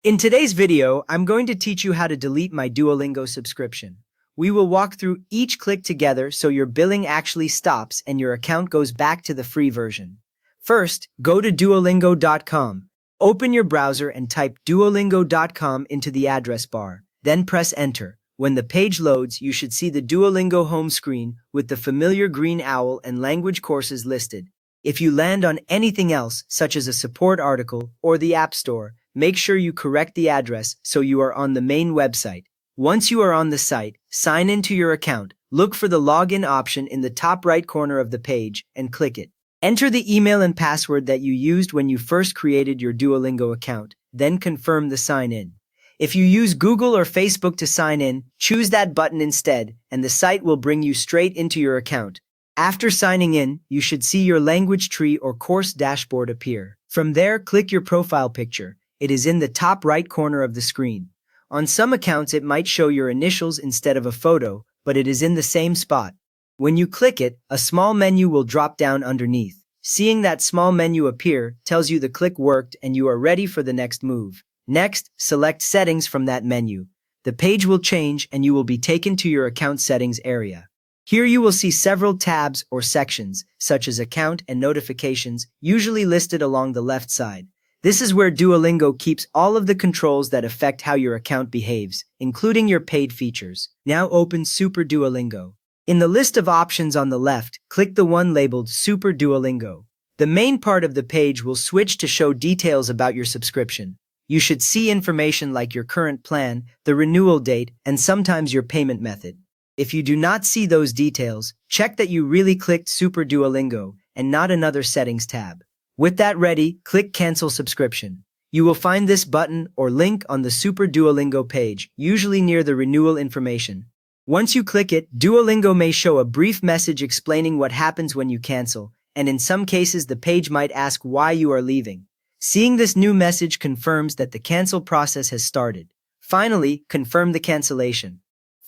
In today's video, I'm going to teach you how to delete my Duolingo subscription. We will walk through each click together so your billing actually stops and your account goes back to the free version. First, go to duolingo.com. Open your browser and type duolingo.com into the address bar. Then press enter. When the page loads, you should see the Duolingo home screen with the familiar green owl and language courses listed. If you land on anything else, such as a support article or the App Store, make sure you correct the address so you are on the main website. Once you are on the site, sign into your account, look for the login option in the top right corner of the page, and click it. Enter the email and password that you used when you first created your Duolingo account, then confirm the sign-in. If you use Google or Facebook to sign in, choose that button instead, and the site will bring you straight into your account. After signing in, you should see your language tree or course dashboard appear. From there, click your profile picture. It is in the top right corner of the screen. On some accounts, it might show your initials instead of a photo, but it is in the same spot. When you click it, a small menu will drop down underneath. Seeing that small menu appear tells you the click worked and you are ready for the next move. Next, select Settings from that menu. The page will change and you will be taken to your account settings area. Here you will see several tabs or sections, such as Account and Notifications, usually listed along the left side. This is where Duolingo keeps all of the controls that affect how your account behaves, including your paid features. Now open Super Duolingo. In the list of options on the left, click the one labeled Super Duolingo. The main part of the page will switch to show details about your subscription. You should see information like your current plan, the renewal date, and sometimes your payment method. If you do not see those details, check that you really clicked Super Duolingo and not another settings tab. With that ready, click Cancel Subscription. You will find this button or link on the Super Duolingo page, usually near the renewal information. Once you click it, Duolingo may show a brief message explaining what happens when you cancel, and in some cases the page might ask why you are leaving. Seeing this new message confirms that the cancel process has started. Finally, confirm the cancellation.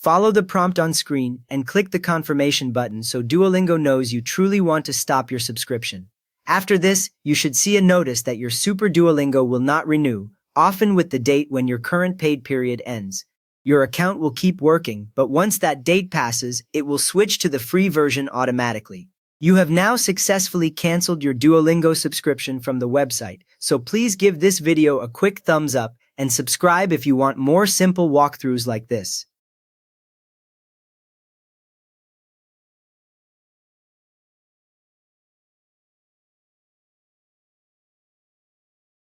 Follow the prompt on screen and click the confirmation button so Duolingo knows you truly want to stop your subscription. After this, you should see a notice that your Super Duolingo will not renew, often with the date when your current paid period ends. Your account will keep working, but once that date passes, it will switch to the free version automatically. You have now successfully canceled your Duolingo subscription from the website, so please give this video a quick thumbs up and subscribe if you want more simple walkthroughs like this.